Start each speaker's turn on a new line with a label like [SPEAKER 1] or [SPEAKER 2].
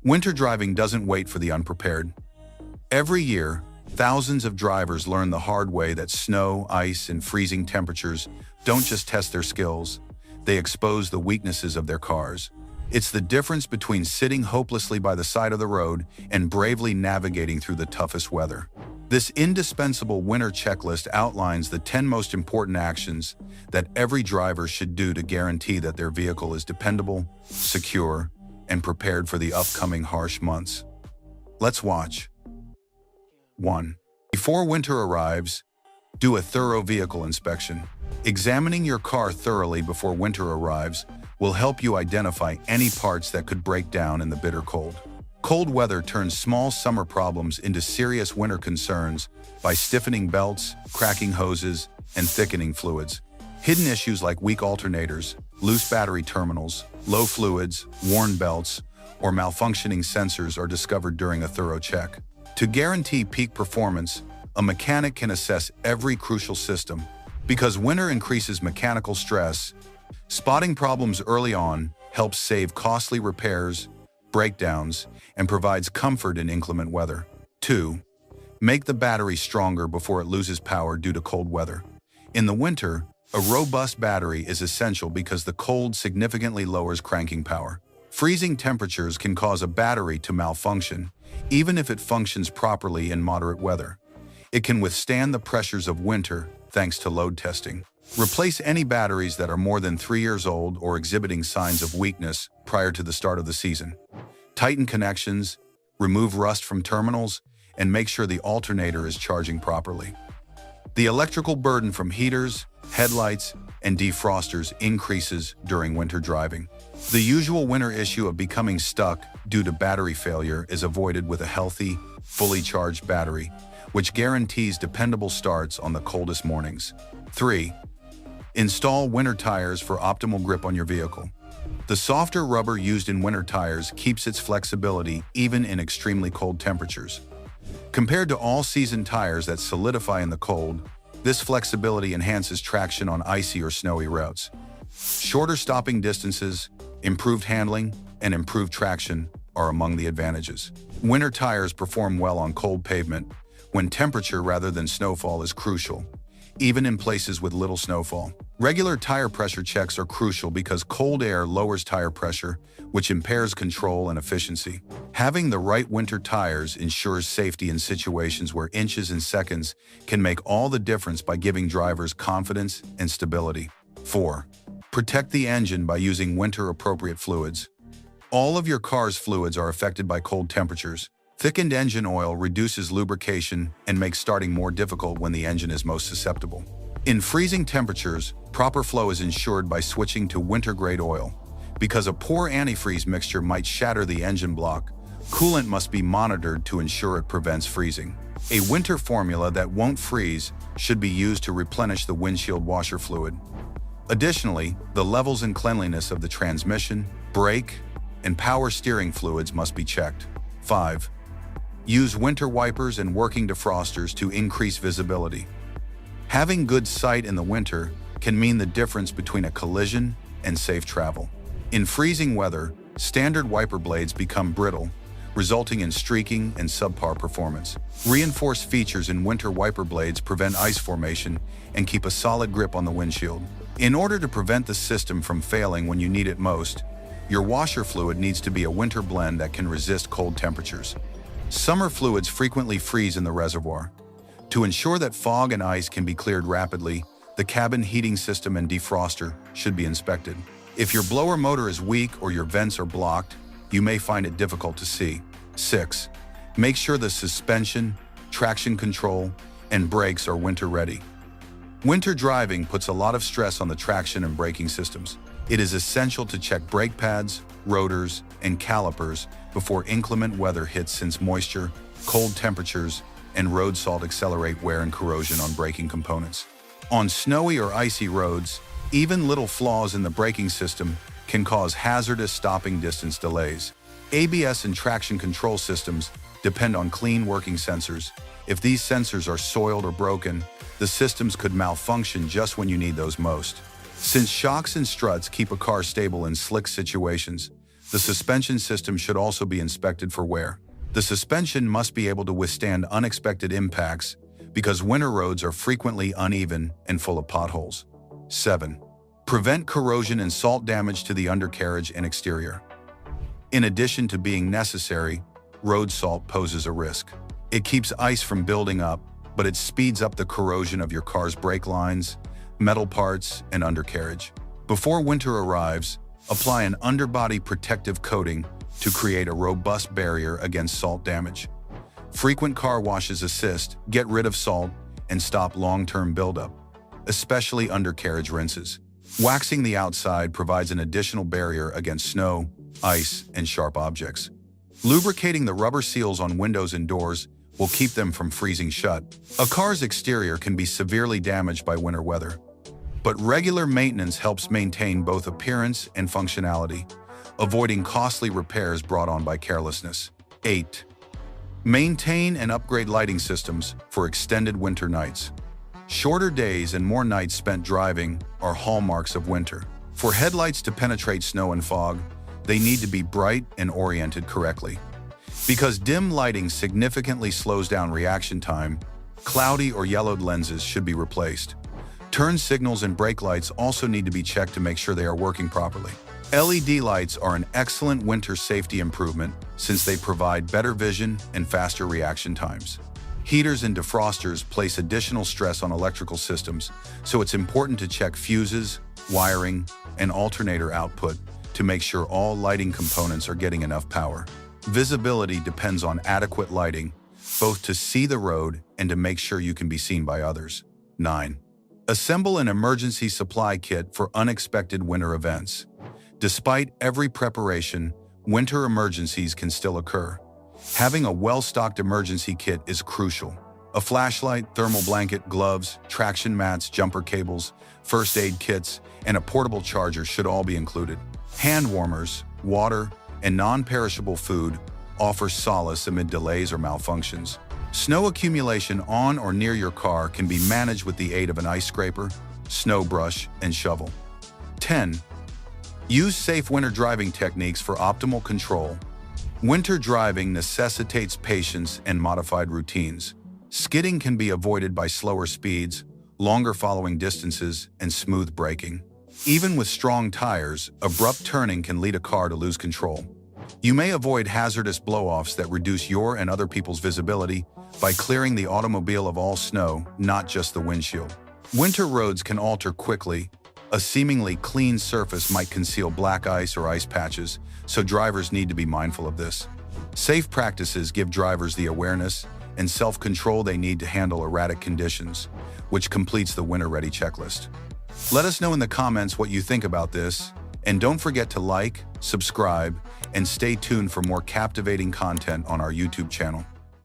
[SPEAKER 1] Winter driving doesn't wait for the unprepared. Every year, thousands of drivers learn the hard way that snow, ice, and freezing temperatures don't just test their skills, they expose the weaknesses of their cars. It's the difference between sitting hopelessly by the side of the road and bravely navigating through the toughest weather. This indispensable winter checklist outlines the 10 most important actions that every driver should do to guarantee that their vehicle is dependable, secure, and prepared for the upcoming harsh months. Let's watch. 1. Before winter arrives, do a thorough vehicle inspection. Examining your car thoroughly before winter arrives will help you identify any parts that could break down in the bitter cold. Cold weather turns small summer problems into serious winter concerns by stiffening belts, cracking hoses, and thickening fluids. Hidden issues like weak alternators, loose battery terminals, low fluids, worn belts, or malfunctioning sensors are discovered during a thorough check. To guarantee peak performance, a mechanic can assess every crucial system. Because winter increases mechanical stress, spotting problems early on helps save costly repairs, breakdowns, and provides comfort in inclement weather. 2. Make the battery stronger before it loses power due to cold weather. In the winter, a robust battery is essential because the cold significantly lowers cranking power. Freezing temperatures can cause a battery to malfunction, even if it functions properly in moderate weather. It can withstand the pressures of winter thanks to load testing. Replace any batteries that are more than 3 years old or exhibiting signs of weakness prior to the start of the season. Tighten connections, remove rust from terminals, and make sure the alternator is charging properly. The electrical burden from heaters, headlights, and defrosters increases during winter driving. The usual winter issue of becoming stuck due to battery failure is avoided with a healthy, fully charged battery, which guarantees dependable starts on the coldest mornings. 3. Install winter tires for optimal grip on your vehicle. The softer rubber used in winter tires keeps its flexibility even in extremely cold temperatures. Compared to all-season tires that solidify in the cold, this flexibility enhances traction on icy or snowy routes. Shorter stopping distances, improved handling, and improved traction are among the advantages. Winter tires perform well on cold pavement, when temperature rather than snowfall is crucial, even in places with little snowfall. Regular tire pressure checks are crucial because cold air lowers tire pressure, which impairs control and efficiency. Having the right winter tires ensures safety in situations where inches and seconds can make all the difference by giving drivers confidence and stability. 4. Protect the engine by using winter-appropriate fluids. All of your car's fluids are affected by cold temperatures. Thickened engine oil reduces lubrication and makes starting more difficult when the engine is most susceptible. In freezing temperatures, proper flow is ensured by switching to winter-grade oil. Because a poor antifreeze mixture might shatter the engine block, coolant must be monitored to ensure it prevents freezing. A winter formula that won't freeze should be used to replenish the windshield washer fluid. Additionally, the levels and cleanliness of the transmission, brake, and power steering fluids must be checked. 5. Use winter wipers and working defrosters to increase visibility. Having good sight in the winter can mean the difference between a collision and safe travel. In freezing weather, standard wiper blades become brittle, resulting in streaking and subpar performance. Reinforced features in winter wiper blades prevent ice formation and keep a solid grip on the windshield. In order to prevent the system from failing when you need it most, your washer fluid needs to be a winter blend that can resist cold temperatures. Summer fluids frequently freeze in the reservoir. To ensure that fog and ice can be cleared rapidly, the cabin heating system and defroster should be inspected. If your blower motor is weak or your vents are blocked, you may find it difficult to see. 6. Make sure the suspension, traction control, and brakes are winter-ready. Winter driving puts a lot of stress on the traction and braking systems. It is essential to check brake pads, rotors, and calipers before inclement weather hits since moisture, cold temperatures, and road salt accelerate wear and corrosion on braking components. On snowy or icy roads, even little flaws in the braking system can cause hazardous stopping distance delays. ABS and traction control systems depend on clean working sensors. If these sensors are soiled or broken, the systems could malfunction just when you need those most. Since shocks and struts keep a car stable in slick situations, The suspension system should also be inspected for wear. The suspension must be able to withstand unexpected impacts because winter roads are frequently uneven and full of potholes. 7. Prevent corrosion and salt damage to the undercarriage and exterior. In addition to being necessary, road salt poses a risk. It keeps ice from building up, but it speeds up the corrosion of your car's brake lines, metal parts, and undercarriage. Before winter arrives, apply an underbody protective coating to create a robust barrier against salt damage. Frequent car washes assist, get rid of salt, and stop long-term buildup, especially undercarriage rinses. Waxing the outside provides an additional barrier against snow, ice, and sharp objects. Lubricating the rubber seals on windows and doors will keep them from freezing shut. A car's exterior can be severely damaged by winter weather, but regular maintenance helps maintain both appearance and functionality, avoiding costly repairs brought on by carelessness. 8. Maintain and upgrade lighting systems for extended winter nights. Shorter days and more nights spent driving are hallmarks of winter. For headlights to penetrate snow and fog, they need to be bright and oriented correctly. Because dim lighting significantly slows down reaction time, cloudy or yellowed lenses should be replaced. Turn signals and brake lights also need to be checked to make sure they are working properly. LED lights are an excellent winter safety improvement since they provide better vision and faster reaction times. Heaters and defrosters place additional stress on electrical systems, so it's important to check fuses, wiring, and alternator output to make sure all lighting components are getting enough power. Visibility depends on adequate lighting, both to see the road and to make sure you can be seen by others. 9. Assemble an emergency supply kit for unexpected winter events. Despite every preparation, winter emergencies can still occur. Having a well-stocked emergency kit is crucial. A flashlight, thermal blanket, gloves, traction mats, jumper cables, first aid kits, and a portable charger should all be included. Hand warmers, water, and non-perishable food offer solace amid delays or malfunctions. Snow accumulation on or near your car can be managed with the aid of an ice scraper, snow brush, and shovel. 10. Use safe winter driving techniques for optimal control. Winter driving necessitates patience and modified routines. Skidding can be avoided by slower speeds, longer following distances, and smooth braking. Even with strong tires, abrupt turning can lead a car to lose control. You may avoid hazardous blow-offs that reduce your and other people's visibility by clearing the automobile of all snow, not just the windshield. Winter roads can alter quickly. A seemingly clean surface might conceal black ice or ice patches, so drivers need to be mindful of this. Safe practices give drivers the awareness and self-control they need to handle erratic conditions, which completes the winter-ready checklist. Let us know in the comments what you think about this, and don't forget to like, subscribe, and stay tuned for more captivating content on our YouTube channel.